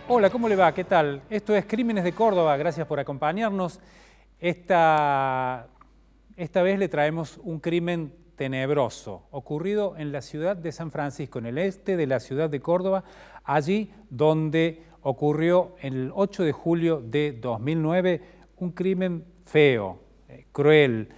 Hola, ¿cómo le va? ¿Qué tal? Esto es Crímenes de Córdoba, gracias por acompañarnos. Esta vez le traemos un crimen tenebroso, ocurrido en la ciudad de San Francisco, en el este de la ciudad de Córdoba, allí donde ocurrió el 8 de julio de 2009 un crimen feo, cruel,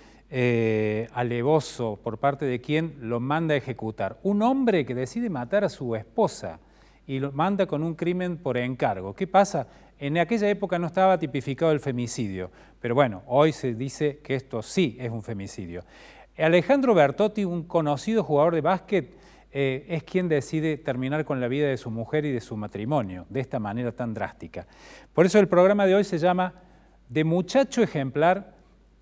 alevoso por parte de quien lo manda a ejecutar. Un hombre que decide matar a su esposa y lo manda con un crimen por encargo. ¿Qué pasa? En aquella época no estaba tipificado el femicidio, pero bueno, hoy se dice que esto sí es un femicidio. Alejandro Bertotti, un conocido jugador de básquet, es quien decide terminar con la vida de su mujer y de su matrimonio, de esta manera tan drástica. Por eso el programa de hoy se llama De muchacho ejemplar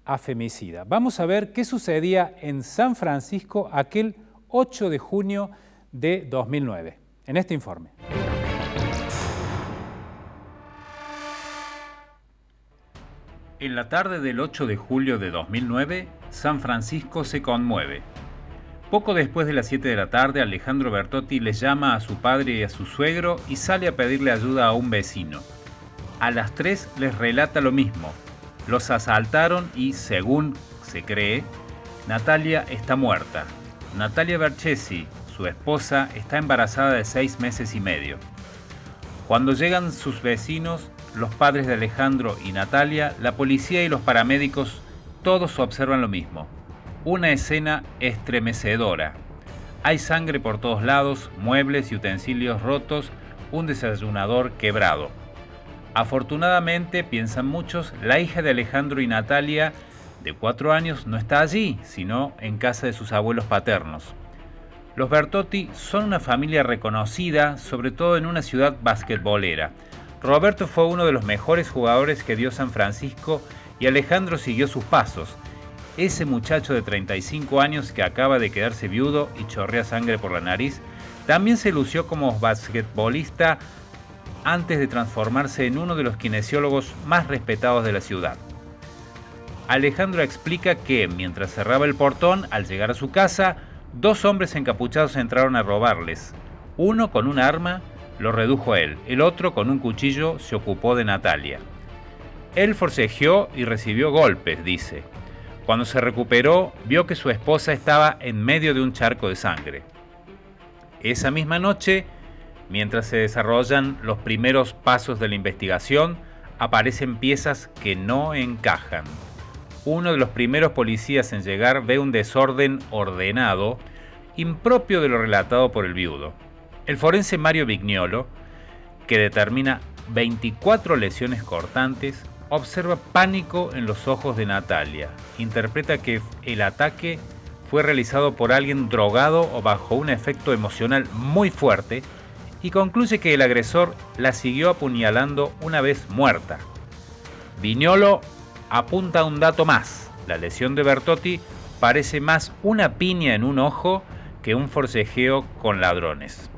a femicida. Vamos a ver qué sucedía en San Francisco aquel 8 de junio de 2009. En este informe. En la tarde del 8 de julio de 2009, San Francisco se conmueve. Poco después de las 7 de la tarde, Alejandro Bertotti les llama a su padre y a su suegro y sale a pedirle ayuda a un vecino. A las 3 les relata lo mismo. Los asaltaron y, según se cree, Natalia está muerta. Natalia Berchesi, su esposa, está embarazada de 6 meses y medio. Cuando llegan sus vecinos, los padres de Alejandro y Natalia, la policía y los paramédicos, todos observan lo mismo. Una escena estremecedora. Hay sangre por todos lados, muebles y utensilios rotos, un desayunador quebrado. Afortunadamente, piensan muchos, la hija de Alejandro y Natalia, de 4 años, no está allí, sino en casa de sus abuelos paternos. Los Bertotti son una familia reconocida, sobre todo en una ciudad basquetbolera. Roberto fue uno de los mejores jugadores que dio San Francisco y Alejandro siguió sus pasos. Ese muchacho de 35 años que acaba de quedarse viudo y chorrea sangre por la nariz, también se lució como basquetbolista antes de transformarse en uno de los kinesiólogos más respetados de la ciudad. Alejandro explica que, mientras cerraba el portón, al llegar a su casa, 2 hombres encapuchados entraron a robarles. Uno con un arma lo redujo a él, el otro con un cuchillo se ocupó de Natalia. Él forcejeó y recibió golpes, dice. Cuando se recuperó, vio que su esposa estaba en medio de un charco de sangre. Esa misma noche, mientras se desarrollan los primeros pasos de la investigación, aparecen piezas que no encajan. Uno de los primeros policías en llegar ve un desorden ordenado, impropio de lo relatado por el viudo. El forense Mario Vignolo, que determina 24 lesiones cortantes, observa pánico en los ojos de Natalia. Interpreta que el ataque fue realizado por alguien drogado o bajo un efecto emocional muy fuerte y concluye que el agresor la siguió apuñalando una vez muerta. Vignolo apunta a un dato más. La lesión de Bertotti parece más una piña en un ojo que un forcejeo con ladrones.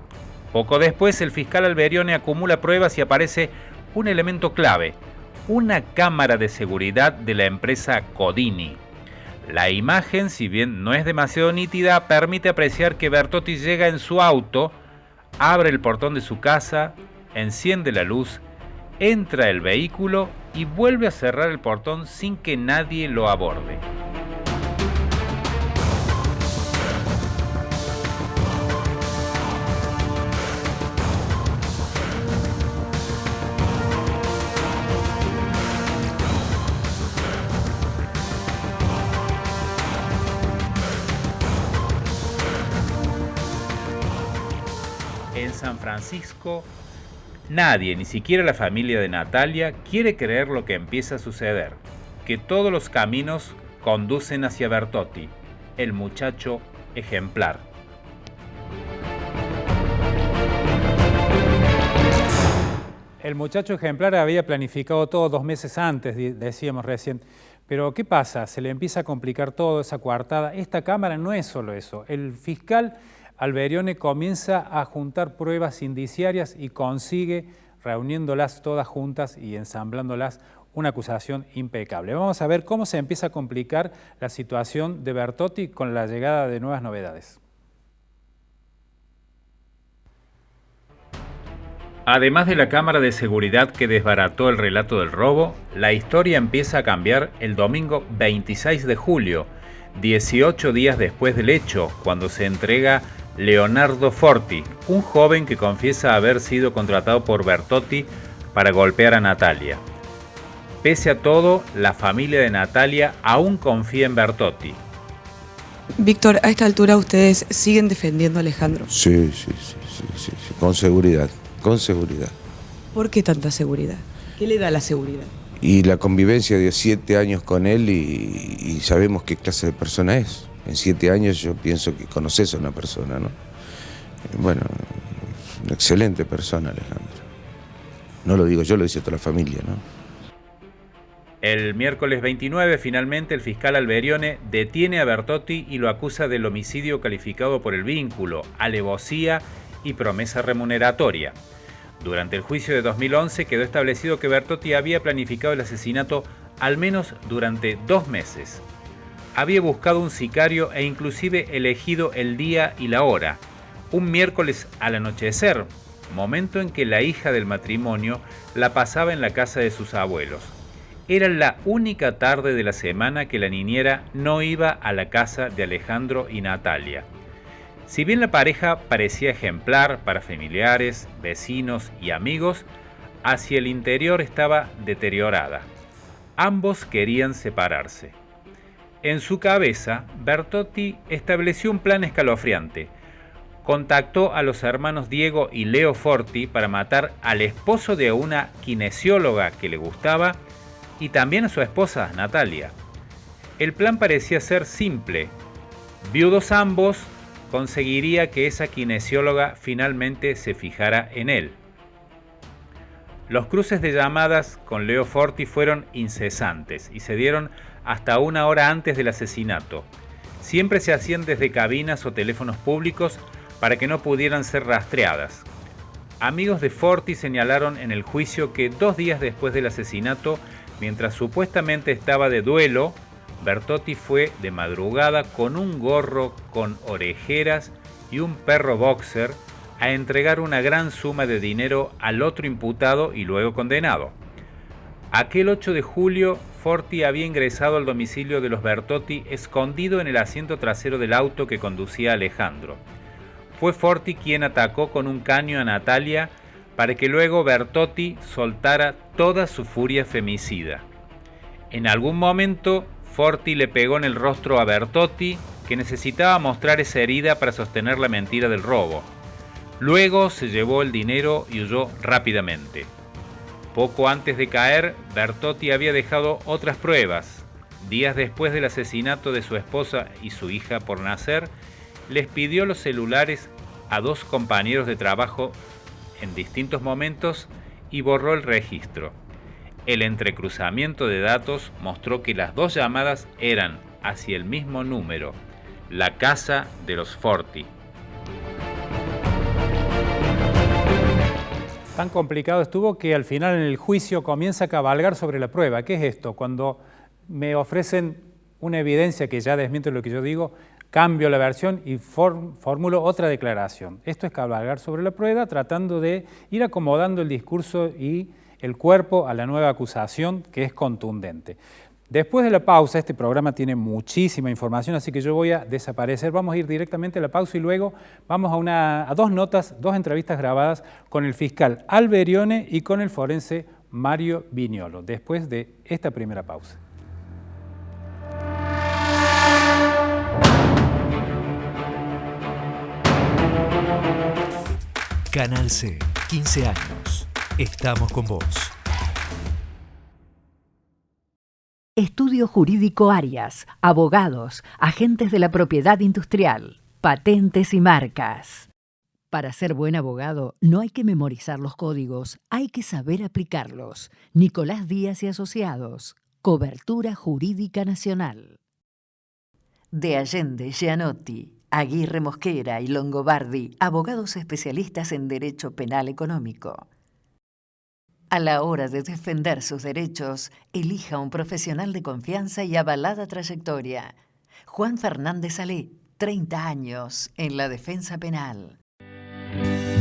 Poco después, el fiscal Alberione acumula pruebas y aparece un elemento clave, una cámara de seguridad de la empresa Codini. La imagen, si bien no es demasiado nítida, permite apreciar que Bertotti llega en su auto, abre el portón de su casa, enciende la luz, entra el vehículo y vuelve a cerrar el portón sin que nadie lo aborde. En San Francisco, nadie, ni siquiera la familia de Natalia, quiere creer lo que empieza a suceder, que todos los caminos conducen hacia Bertotti, el muchacho ejemplar. El muchacho ejemplar había planificado todo 2 meses antes, decíamos recién. Pero ¿qué pasa? Se le empieza a complicar todo, esa coartada. Esta cámara no es solo eso. El fiscal Alberione comienza a juntar pruebas indiciarias y consigue, reuniéndolas todas juntas y ensamblándolas, una acusación impecable. Vamos a ver cómo se empieza a complicar la situación de Bertotti con la llegada de nuevas novedades. Además de la cámara de seguridad que desbarató el relato del robo, la historia empieza a cambiar el domingo 26 de julio, 18 días después del hecho, cuando se entrega Leonardo Forti, un joven que confiesa haber sido contratado por Bertotti para golpear a Natalia. Pese a todo, la familia de Natalia aún confía en Bertotti. Víctor, a esta altura ustedes siguen defendiendo a Alejandro. Sí, con seguridad. ¿Por qué tanta seguridad? ¿Qué le da la seguridad? Y la convivencia de 7 años con él y sabemos qué clase de persona es. En 7 años yo pienso que conoces a una persona, ¿no? Bueno, una excelente persona, Alejandro. No lo digo yo, lo dice toda la familia, ¿no? El miércoles 29, finalmente, el fiscal Alberione detiene a Bertotti y lo acusa del homicidio calificado por el vínculo, alevosía y promesa remuneratoria. Durante el juicio de 2011 quedó establecido que Bertotti había planificado el asesinato al menos durante 2 meses. Había buscado un sicario e inclusive elegido el día y la hora, un miércoles al anochecer, momento en que la hija del matrimonio la pasaba en la casa de sus abuelos. Era la única tarde de la semana que la niñera no iba a la casa de Alejandro y Natalia. Si bien la pareja parecía ejemplar para familiares, vecinos y amigos, hacia el interior estaba deteriorada. Ambos querían separarse. En su cabeza, Bertotti estableció un plan escalofriante. Contactó a los hermanos Diego y Leo Forti para matar al esposo de una kinesióloga que le gustaba y también a su esposa, Natalia. El plan parecía ser simple. Viudos ambos, conseguiría que esa kinesióloga finalmente se fijara en él. Los cruces de llamadas con Leo Forti fueron incesantes y se dieron hasta 1 hora antes del asesinato. Siempre se hacían desde cabinas o teléfonos públicos para que no pudieran ser rastreadas. Amigos de Forti señalaron en el juicio que 2 días después del asesinato, mientras supuestamente estaba de duelo, Bertotti fue de madrugada con un gorro con orejeras y un perro boxer a entregar una gran suma de dinero al otro imputado y luego condenado. Aquel 8 de julio, Forti había ingresado al domicilio de los Bertotti escondido en el asiento trasero del auto que conducía Alejandro. Fue Forti quien atacó con un caño a Natalia para que luego Bertotti soltara toda su furia femicida. En algún momento, Forti le pegó en el rostro a Bertotti, que necesitaba mostrar esa herida para sostener la mentira del robo. Luego se llevó el dinero y huyó rápidamente. Poco antes de caer, Bertotti había dejado otras pruebas. Días después del asesinato de su esposa y su hija por nacer, les pidió los celulares a 2 compañeros de trabajo en distintos momentos y borró el registro. El entrecruzamiento de datos mostró que las 2 llamadas eran hacia el mismo número, la casa de los Forti. Tan complicado estuvo que al final en el juicio comienza a cabalgar sobre la prueba. ¿Qué es esto? Cuando me ofrecen una evidencia que ya desmiente lo que yo digo, cambio la versión y formulo otra declaración. Esto es cabalgar sobre la prueba, tratando de ir acomodando el discurso y el cuerpo a la nueva acusación, que es contundente. Después de la pausa, este programa tiene muchísima información, así que yo voy a desaparecer. Vamos a ir directamente a la pausa y luego vamos a 2 notas, 2 entrevistas grabadas con el fiscal Alberione y con el forense Mario Viñolo, después de esta primera pausa. Canal C, 15 años. Estamos con vos. Estudio Jurídico Arias, abogados, agentes de la propiedad industrial, patentes y marcas. Para ser buen abogado no hay que memorizar los códigos, hay que saber aplicarlos. Nicolás Díaz y Asociados, Cobertura Jurídica Nacional. De Allende, Gianotti, Aguirre Mosquera y Longobardi, abogados especialistas en Derecho Penal Económico. A la hora de defender sus derechos, elija un profesional de confianza y avalada trayectoria. Juan Fernández Salé, 30 años en la defensa penal.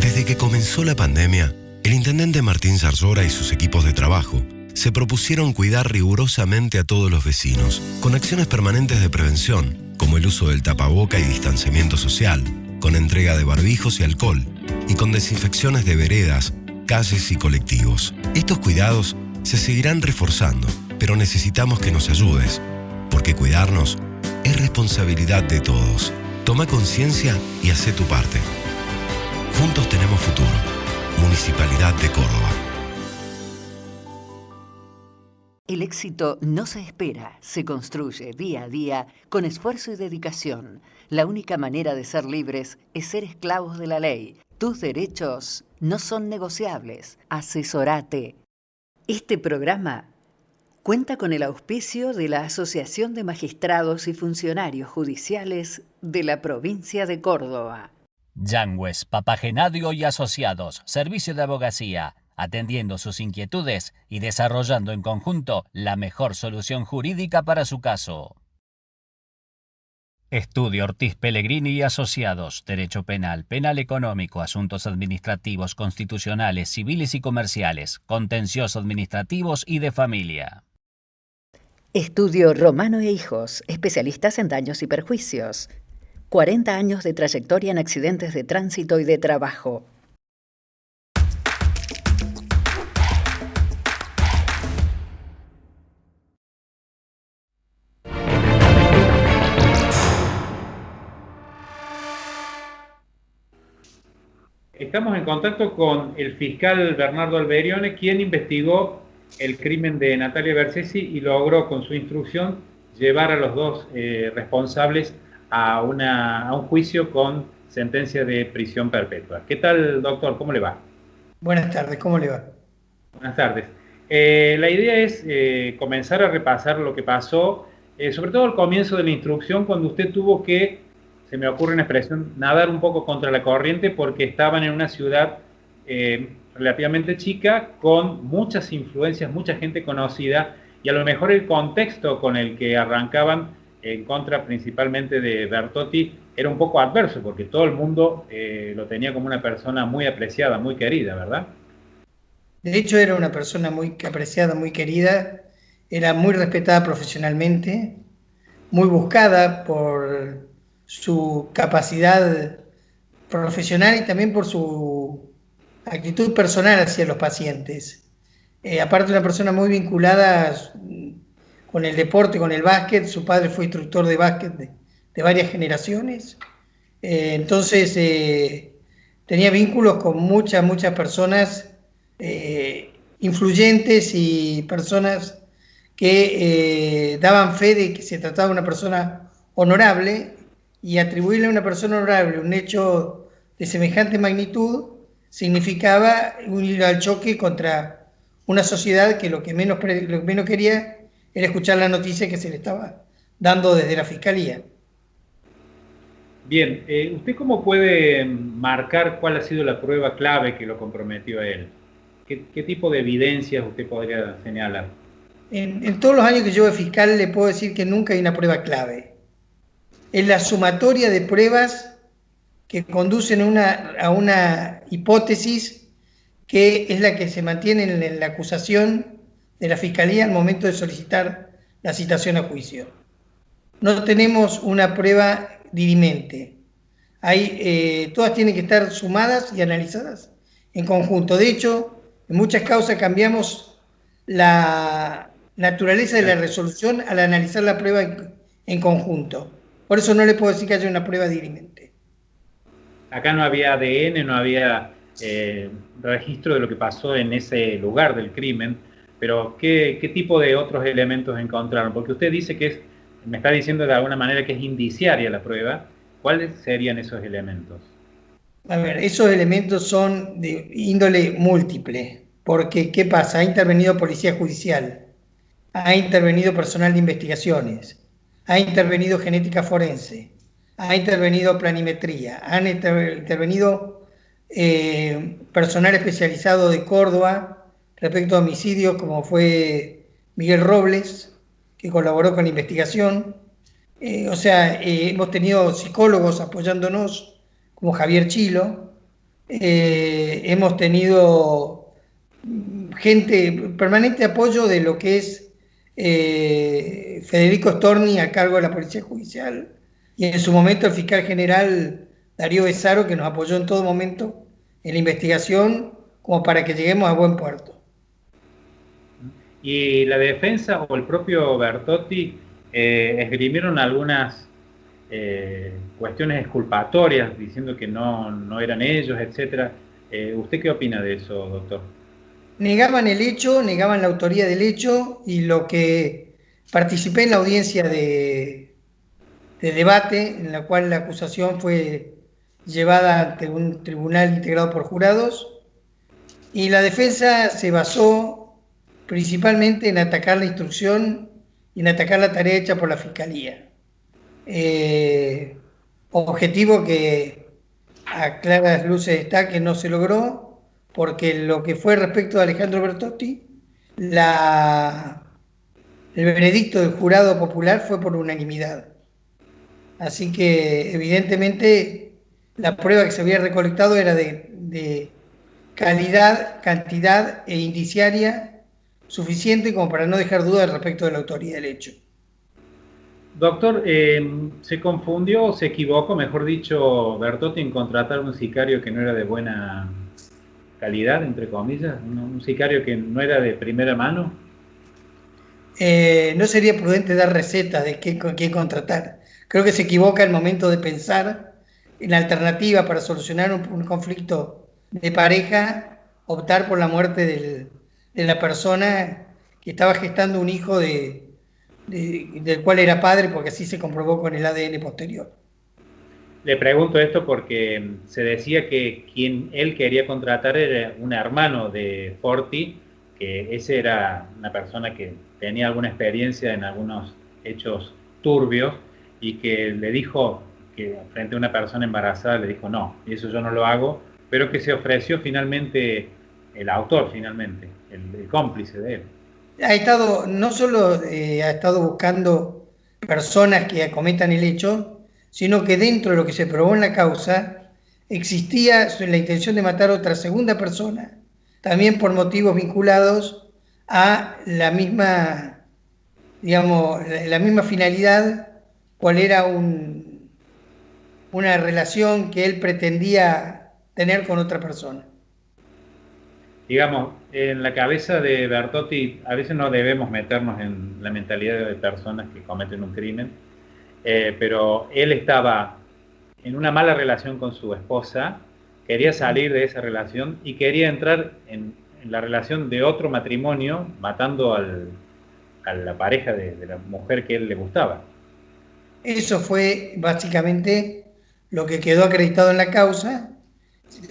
Desde que comenzó la pandemia, El intendente Martín Zarzora y sus equipos de trabajo se propusieron cuidar rigurosamente a todos los vecinos, con acciones permanentes de prevención, como el uso del tapaboca y distanciamiento social, con entrega de barbijos y alcohol, y con desinfecciones de veredas, calles y colectivos. Estos cuidados se seguirán reforzando, pero necesitamos que nos ayudes, porque cuidarnos es responsabilidad de todos. Toma conciencia y hacé tu parte. Juntos tenemos futuro. Municipalidad de Córdoba. El éxito no se espera, se construye día a día con esfuerzo y dedicación. La única manera de ser libres es ser esclavos de la ley. Tus derechos no son negociables. Asesorate. Este programa cuenta con el auspicio de la Asociación de Magistrados y Funcionarios Judiciales de la provincia de Córdoba. Yangües, Papagenadio y Asociados, servicio de abogacía, atendiendo sus inquietudes y desarrollando en conjunto la mejor solución jurídica para su caso. Estudio Ortiz Pellegrini y Asociados, Derecho Penal, Penal Económico, Asuntos Administrativos, Constitucionales, Civiles y Comerciales, Contencioso Administrativos y de Familia. Estudio Romano e Hijos, especialistas en daños y perjuicios. 40 años de trayectoria en accidentes de tránsito y de trabajo. Estamos en contacto con el fiscal Bernardo Alberione, quien investigó el crimen de Natalia Bersesi y logró con su instrucción llevar a los dos responsables a un juicio con sentencia de prisión perpetua. ¿Qué tal, doctor? ¿Cómo le va? Buenas tardes, ¿cómo le va? Buenas tardes. La idea es comenzar a repasar lo que pasó, sobre todo al comienzo de la instrucción, cuando usted tuvo que, se me ocurre una expresión, nadar un poco contra la corriente porque estaban en una ciudad relativamente chica, con muchas influencias, mucha gente conocida, y a lo mejor el contexto con el que arrancaban en contra principalmente de Bertotti era un poco adverso, porque todo el mundo lo tenía como una persona muy apreciada, muy querida, ¿verdad? De hecho, era una persona muy apreciada, muy querida, era muy respetada profesionalmente, muy buscada por su capacidad profesional y también por su actitud personal hacia los pacientes. Aparte, una persona muy vinculada con el deporte, con el básquet. Su padre fue instructor de básquet de varias generaciones. Entonces, tenía vínculos con muchas personas influyentes y personas que daban fe de que se trataba de una persona honorable, y atribuirle a una persona honorable un hecho de semejante magnitud significaba ir al choque contra una sociedad que lo que menos quería era escuchar la noticia que se le estaba dando desde la Fiscalía. Bien, ¿usted cómo puede marcar cuál ha sido la prueba clave que lo comprometió a él? ¿Qué tipo de evidencias usted podría señalar? En todos los años que llevo de fiscal le puedo decir que nunca hay una prueba clave. Es la sumatoria de pruebas que conducen a una hipótesis que es la que se mantiene en la acusación de la Fiscalía al momento de solicitar la citación a juicio. No tenemos una prueba dirimente. Todas tienen que estar sumadas y analizadas en conjunto. De hecho, en muchas causas cambiamos la naturaleza de la resolución al analizar la prueba en conjunto. Por eso no le puedo decir que haya una prueba dirimente. Acá no había ADN, no había registro de lo que pasó en ese lugar del crimen, pero ¿qué tipo de otros elementos encontraron? Porque usted dice que me está diciendo de alguna manera que es indiciaria la prueba. ¿Cuáles serían esos elementos? A ver, esos elementos son de índole múltiple, porque ¿qué pasa? Ha intervenido policía judicial, ha intervenido personal de investigaciones, ha intervenido genética forense, ha intervenido planimetría, han intervenido personal especializado de Córdoba respecto a homicidios, como fue Miguel Robles, que colaboró con la investigación. Hemos tenido psicólogos apoyándonos, como Javier Chilo. hemos tenido permanente apoyo de lo que es Federico Storni a cargo de la Policía Judicial, y en su momento el fiscal general Darío Besaro, que nos apoyó en todo momento en la investigación como para que lleguemos a buen puerto. Y la defensa o el propio Bertotti esgrimieron algunas cuestiones exculpatorias diciendo que no eran ellos, etc. ¿Usted qué opina de eso, doctor? Negaban el hecho, negaban la autoría del hecho, y lo que participé en la audiencia de debate, en la cual la acusación fue llevada ante un tribunal integrado por jurados, y la defensa se basó principalmente en atacar la instrucción y en atacar la tarea hecha por la Fiscalía. Objetivo que a claras luces está que no se logró, porque lo que fue respecto de Alejandro Bertotti, el veredicto del jurado popular fue por unanimidad. Así que evidentemente la prueba que se había recolectado era de calidad, cantidad e indiciaria suficiente como para no dejar dudas respecto de la autoría del hecho. Doctor, ¿se confundió o se equivocó, mejor dicho, Bertotti en contratar un sicario que no era de buena calidad, entre comillas? ¿Un sicario que no era de primera mano? No sería prudente dar recetas de qué contratar. Creo que se equivoca al momento de pensar en la alternativa para solucionar un conflicto de pareja, optar por la muerte de la persona que estaba gestando un hijo del cual era padre, porque así se comprobó con el ADN posterior. Le pregunto esto porque se decía que quien él quería contratar era un hermano de Forti, que ese era una persona que tenía alguna experiencia en algunos hechos turbios, y que le dijo que frente a una persona embarazada le dijo no, y eso yo no lo hago, pero que se ofreció finalmente el autor, finalmente, el cómplice de él. No solo ha estado buscando personas que acometan el hecho, sino que dentro de lo que se probó en la causa existía la intención de matar a otra segunda persona, también por motivos vinculados a la misma, digamos, la misma finalidad, cuál era una relación que él pretendía tener con otra persona. Digamos, en la cabeza de Bertotti a veces no debemos meternos en la mentalidad de personas que cometen un crimen, pero él estaba en una mala relación con su esposa, quería salir de esa relación y quería entrar en la relación de otro matrimonio, matando a la pareja de la mujer que él le gustaba. Eso fue básicamente lo que quedó acreditado en la causa.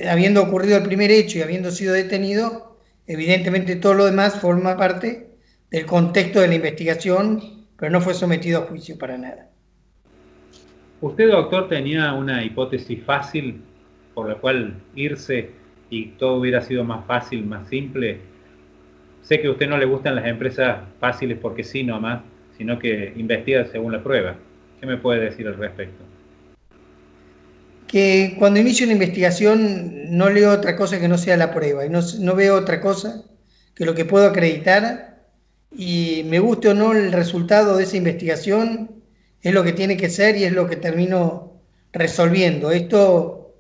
Habiendo ocurrido el primer hecho y habiendo sido detenido, evidentemente todo lo demás forma parte del contexto de la investigación, pero no fue sometido a juicio para nada. ¿Usted, doctor, tenía una hipótesis fácil por la cual irse y todo hubiera sido más fácil, más simple? Sé que a usted no le gustan las empresas fáciles porque sí nomás, sino que investiga según la prueba. ¿Qué me puede decir al respecto? Que cuando inicio una investigación no leo otra cosa que no sea la prueba, y no veo otra cosa que lo que puedo acreditar, y me guste o no el resultado de esa investigación, es lo que tiene que ser y es lo que termino resolviendo. Esto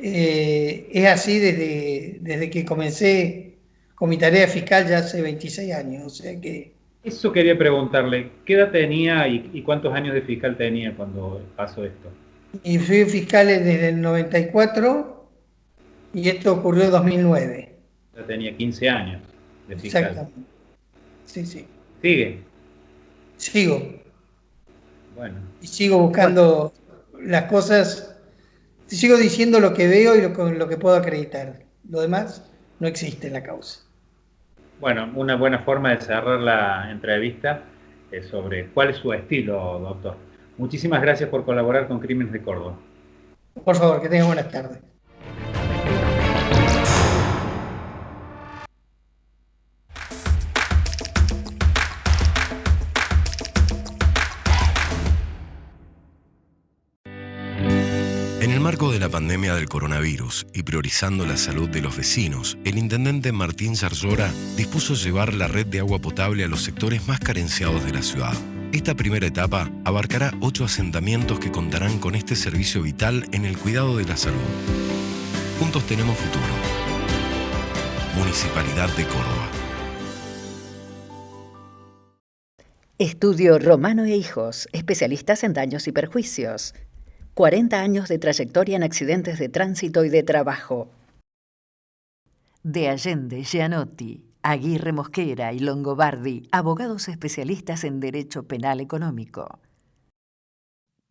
es así desde que comencé con mi tarea fiscal ya hace 26 años, o sea que... Eso quería preguntarle, ¿qué edad tenía y cuántos años de fiscal tenía cuando pasó esto? Y fui fiscal desde el 94 y esto ocurrió en 2009. Ya tenía 15 años de fiscal. Exactamente. Sí, sí. ¿Sigue? Sigo. Bueno. Y sigo buscando las cosas, sigo diciendo lo que veo y lo que puedo acreditar. Lo demás no existe en la causa. Bueno, una buena forma de cerrar la entrevista es sobre cuál es su estilo, doctor. Muchísimas gracias por colaborar con Crímenes de Córdoba. Por favor, que tengan buenas tardes. En el marco de la pandemia del coronavirus y priorizando la salud de los vecinos, el intendente Martín Zarzora dispuso llevar la red de agua potable a los sectores más carenciados de la ciudad. Esta primera etapa abarcará 8 asentamientos que contarán con este servicio vital en el cuidado de la salud. Juntos tenemos futuro. Municipalidad de Córdoba. Estudio Romano e Hijos, especialistas en daños y perjuicios. 40 años de trayectoria en accidentes de tránsito y de trabajo. De Allende, Gianotti, Aguirre Mosquera y Longobardi, abogados especialistas en derecho penal económico.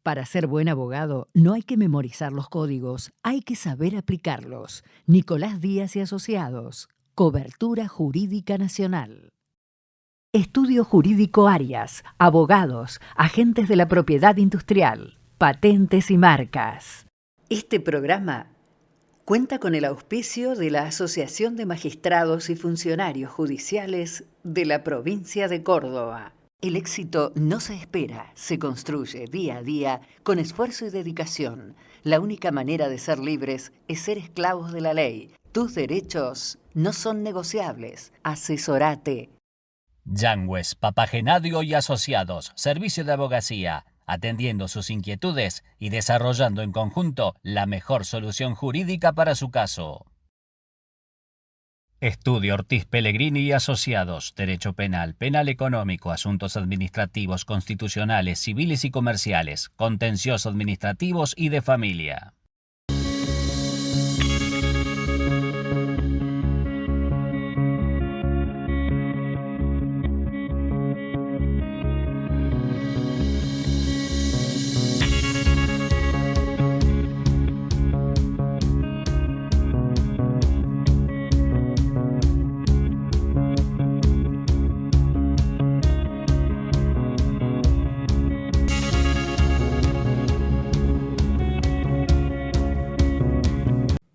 Para ser buen abogado, no hay que memorizar los códigos, hay que saber aplicarlos. Nicolás Díaz y Asociados, Cobertura Jurídica Nacional. Estudio Jurídico Arias, abogados, agentes de la propiedad industrial, patentes y marcas. Este programa cuenta con el auspicio de la Asociación de Magistrados y Funcionarios Judiciales de la provincia de Córdoba. El éxito no se espera, se construye día a día con esfuerzo y dedicación. La única manera de ser libres es ser esclavos de la ley. Tus derechos no son negociables. Asesorate. Yangües, Papagenadio y Asociados, servicio de abogacía, atendiendo sus inquietudes y desarrollando en conjunto la mejor solución jurídica para su caso. Estudio Ortiz Pellegrini y Asociados, Derecho Penal, Penal Económico, Asuntos Administrativos, Constitucionales, Civiles y Comerciales, Contencioso Administrativos y de Familia.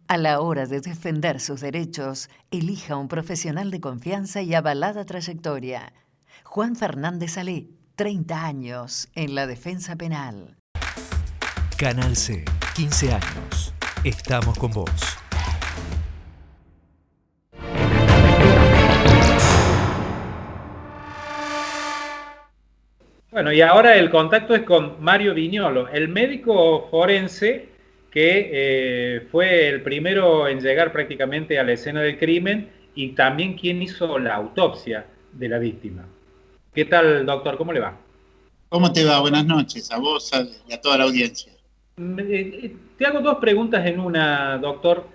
A la hora de defender sus derechos, elija un profesional de confianza y avalada trayectoria. Juan Fernández Salé, 30 años en la defensa penal. Canal C, 15 años. Estamos con vos. Bueno, y ahora el contacto es con Mario Viñolo, el médico forense que fue el primero en llegar prácticamente a la escena del crimen y también quien hizo la autopsia de la víctima. ¿Qué tal, doctor? ¿Cómo le va? ¿Cómo te va? Buenas noches, a vos y a toda la audiencia. Te hago dos preguntas en una, doctor.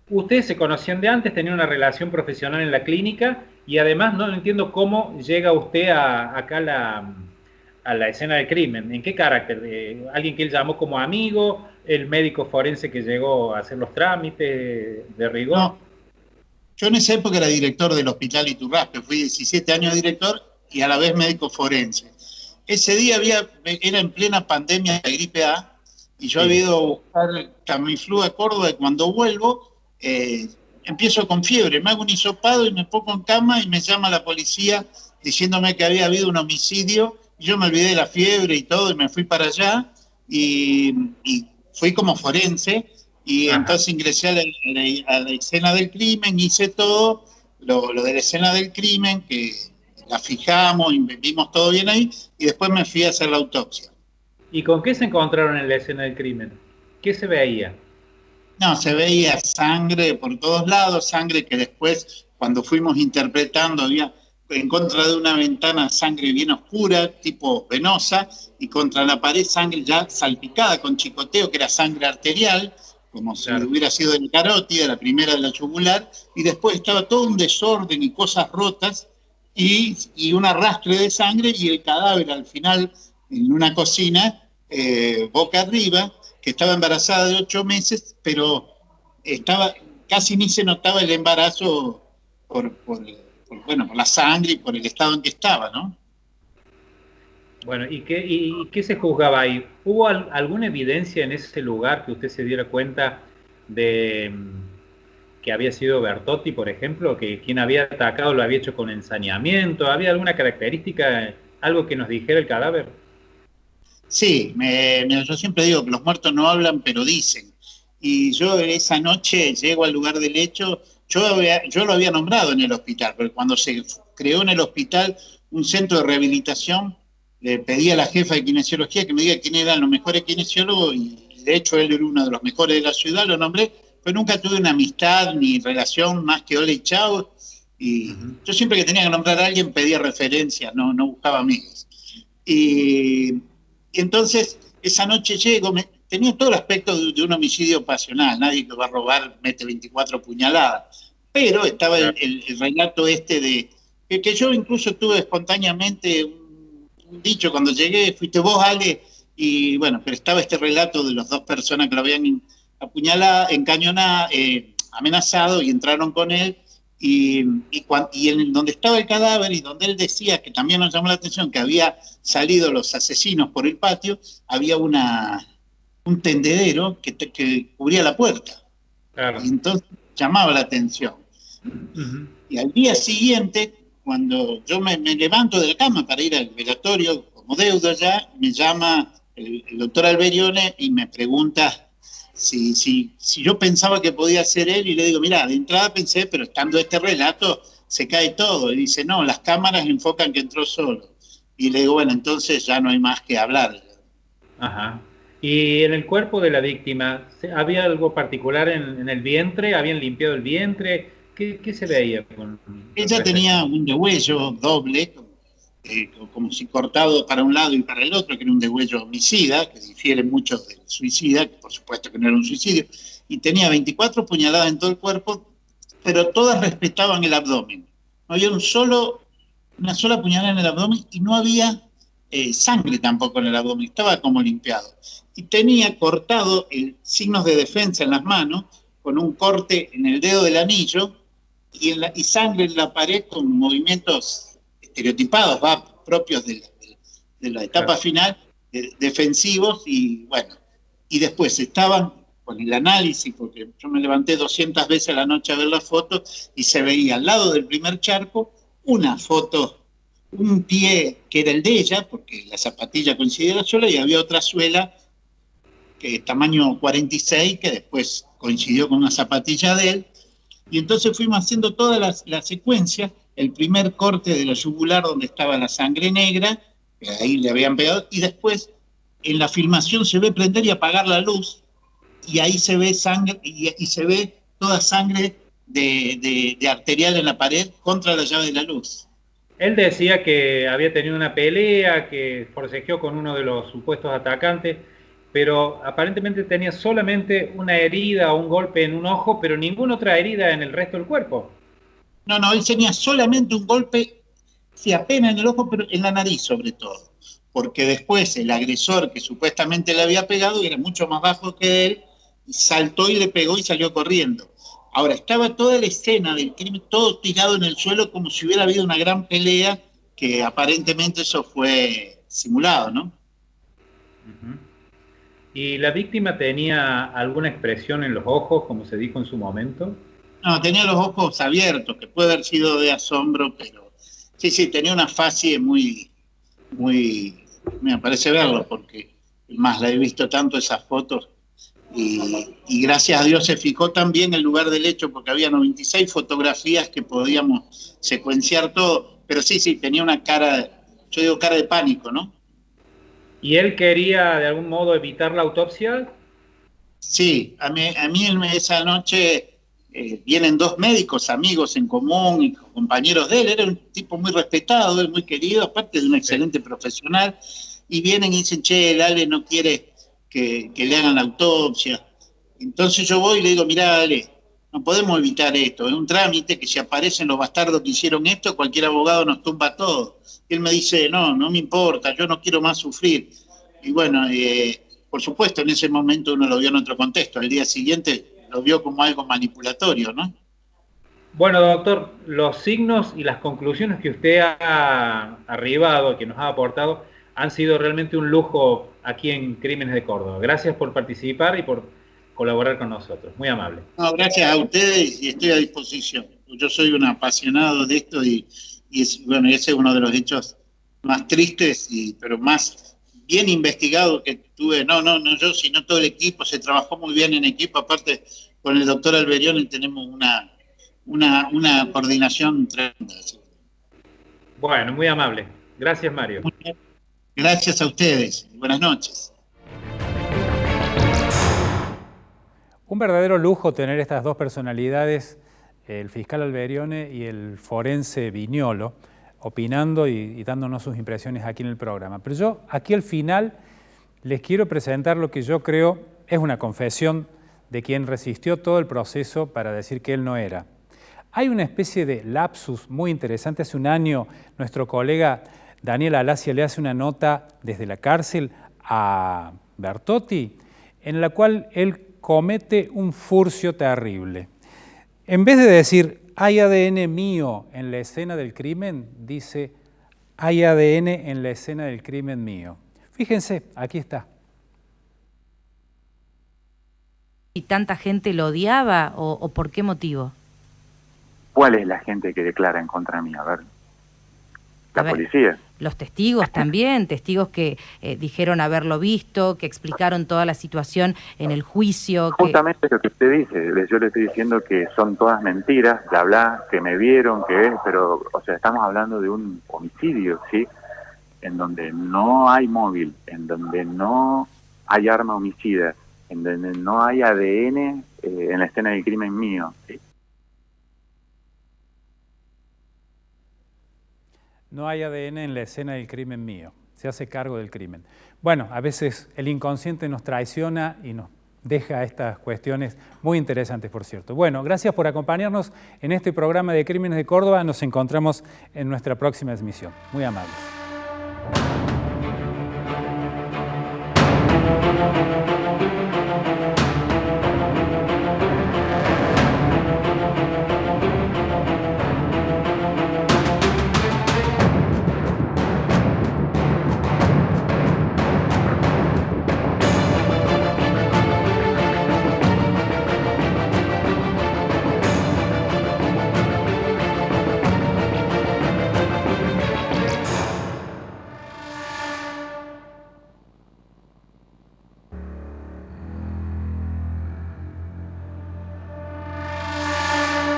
Ustedes se conocían de antes, tenían una relación profesional en la clínica y además no entiendo cómo llega usted acá a la escena del crimen. ¿En qué carácter? ¿Alguien que él llamó como amigo? ¿El médico forense que llegó a hacer los trámites de rigor? No, yo en esa época era director del Hospital Iturraspe, fui 17 años director y a la vez médico forense. Ese día era en plena pandemia de gripe A y yo había ido a buscar Tamiflu a Córdoba y cuando vuelvo empiezo con fiebre, me hago un hisopado y me pongo en cama y me llama la policía diciéndome que había habido un homicidio. Yo me olvidé de la fiebre y todo y me fui para allá y fui como forense y entonces ingresé a la escena del crimen, hice todo lo de la escena del crimen, que la fijamos y vimos todo bien ahí y después me fui a hacer la autopsia. ¿Y con qué se encontraron en la escena del crimen? ¿Qué se veía? No, se veía sangre por todos lados, sangre que después cuando fuimos interpretando había en contra de una ventana sangre bien oscura, tipo venosa, y contra la pared sangre ya salpicada con chicoteo, que era sangre arterial, como si hubiera sido de la carótida, la primera de la yugular, y después estaba todo un desorden y cosas rotas, y un arrastre de sangre, y el cadáver al final en una cocina, boca arriba, que estaba embarazada de 8 meses, pero casi ni se notaba el embarazo por la sangre y por el estado en que estaba, ¿no? Bueno, ¿y qué se juzgaba ahí? ¿Hubo alguna evidencia en ese lugar que usted se diera cuenta de que había sido Bertotti, por ejemplo, que quien había atacado lo había hecho con ensañamiento? ¿Había alguna característica, algo que nos dijera el cadáver? Sí, yo siempre digo que los muertos no hablan, pero dicen. Y yo esa noche llego al lugar del hecho, yo lo había nombrado en el hospital, pero cuando se creó en el hospital un centro de rehabilitación, le pedí a la jefa de kinesiología que me diga quién eran los mejores kinesiólogos, y de hecho él era uno de los mejores de la ciudad, lo nombré, pero nunca tuve una amistad ni relación más que hola y chao. Y yo siempre que tenía que nombrar a alguien pedía referencias, no buscaba amigos. Y entonces, esa noche llego, tenía todo el aspecto de un homicidio pasional, nadie que va a robar mete 24 puñaladas, pero estaba el relato este de, que yo incluso tuve espontáneamente un dicho cuando llegué, fuiste vos, Ale, y bueno, pero estaba este relato de las dos personas que lo habían apuñalado, encañonado, amenazado, y entraron con él, y en donde estaba el cadáver y donde él decía, que también nos llamó la atención, que había salido los asesinos por el patio, había un tendedero que cubría la puerta. Claro. Y entonces llamaba la atención. Y al día siguiente, cuando yo me levanto de la cama para ir al velatorio, como deudo ya, me llama el doctor Alberione y me pregunta si yo pensaba que podía ser él, y le digo, mira, de entrada pensé, pero estando este relato se cae todo. Y dice, no, las cámaras enfocan que entró solo. Y le digo, bueno, entonces ya no hay más que hablar. Ajá. ¿Y en el cuerpo de la víctima había algo particular en el vientre? ¿Habían limpiado el vientre? ¿Qué se veía? Ella tenía un degüello doble, como si cortado para un lado y para el otro, que era un degüello homicida, que difiere mucho del suicida, que por supuesto que no era un suicidio, y tenía 24 puñaladas en todo el cuerpo, pero todas respetaban el abdomen. No había una sola puñalada en el abdomen, y no había sangre tampoco en el abdomen, estaba como limpiado. Y tenía cortado signos de defensa en las manos, con un corte en el dedo del anillo, y sangre en la pared con movimientos estereotipados, propios de la etapa final, defensivos, y bueno, y después estaban con el análisis, porque yo me levanté 200 veces a la noche a ver las fotos, y se veía al lado del primer charco una foto, un pie que era el de ella, porque la zapatilla coincidía la suela, y había otra suela que tamaño 46, que después coincidió con una zapatilla de él. Y entonces fuimos haciendo toda la secuencia, el primer corte de la yugular donde estaba la sangre negra, que ahí le habían pegado, y después en la filmación se ve prender y apagar la luz, y ahí se ve sangre, y se ve toda sangre de arterial en la pared contra la llave de la luz. Él decía que había tenido una pelea, que forcejeó con uno de los supuestos atacantes, pero aparentemente tenía solamente una herida o un golpe en un ojo, pero ninguna otra herida en el resto del cuerpo. No, él tenía solamente un golpe, sí, apenas en el ojo, pero en la nariz sobre todo, porque después el agresor que supuestamente le había pegado era mucho más bajo que él, y saltó y le pegó y salió corriendo. Ahora, estaba toda la escena del crimen, todo tirado en el suelo como si hubiera habido una gran pelea, que aparentemente eso fue simulado, ¿no? ¿Y la víctima tenía alguna expresión en los ojos, como se dijo en su momento? No, tenía los ojos abiertos, que puede haber sido de asombro, pero sí, tenía una facie muy, me parece verlo, porque más la he visto tanto esas fotos, y gracias a Dios se fijó también el lugar del hecho, porque había 96 fotografías que podíamos secuenciar todo, pero sí, tenía una cara, yo digo cara de pánico, ¿no? ¿Y él quería de algún modo evitar la autopsia? Sí, a mí esa noche vienen dos médicos, amigos en común y compañeros de él. Era un tipo muy respetado, muy querido, aparte de un excelente profesional, y vienen y dicen, che, el Ale no quiere que le hagan la autopsia. Entonces yo voy y le digo, mirá, Ale, no podemos evitar esto, es un trámite que si aparecen los bastardos que hicieron esto, cualquier abogado nos tumba todo. Y él me dice, no me importa, yo no quiero más sufrir. Y bueno, por supuesto, en ese momento uno lo vio en otro contexto. Al día siguiente lo vio como algo manipulatorio, ¿no? Bueno, doctor, los signos y las conclusiones que usted ha arribado, que nos ha aportado, han sido realmente un lujo aquí en Crímenes de Córdoba. Gracias por participar y por colaborar con nosotros. Muy amable. No, gracias a ustedes, y estoy a disposición. Yo soy un apasionado de esto, y ese es uno de los hechos más tristes, pero más bien investigado que tuve, no yo, sino todo el equipo, se trabajó muy bien en equipo, aparte con el doctor Alberione tenemos una coordinación tremenda. Bueno, muy amable. Gracias, Mario. Gracias a ustedes. Buenas noches. Un verdadero lujo tener estas dos personalidades, el fiscal Alberione y el forense Viñolo, opinando y dándonos sus impresiones aquí en el programa. Pero yo aquí al final les quiero presentar lo que yo creo es una confesión de quien resistió todo el proceso para decir que él no era. Hay una especie de lapsus muy interesante. Hace un año nuestro colega Daniel Alacia le hace una nota desde la cárcel a Bertotti, en la cual él comete un furcio terrible. En vez de decir, hay ADN mío en la escena del crimen, dice, hay ADN en la escena del crimen mío. Fíjense, aquí está. ¿Y tanta gente lo odiaba o por qué motivo? ¿Cuál es la gente que declara en contra mía? A ver, la policía. Los testigos también, testigos que dijeron haberlo visto, que explicaron toda la situación en el juicio. Justamente lo que usted dice, yo le estoy diciendo que son todas mentiras, bla, bla, que me vieron, pero, o sea, estamos hablando de un homicidio, ¿sí? En donde no hay móvil, en donde no hay arma homicida, en donde no hay ADN en la escena del crimen mío, ¿sí? No hay ADN en la escena del crimen mío. Se hace cargo del crimen. Bueno, a veces el inconsciente nos traiciona y nos deja estas cuestiones muy interesantes, por cierto. Bueno, gracias por acompañarnos en este programa de Crímenes de Córdoba. Nos encontramos en nuestra próxima emisión. Muy amables.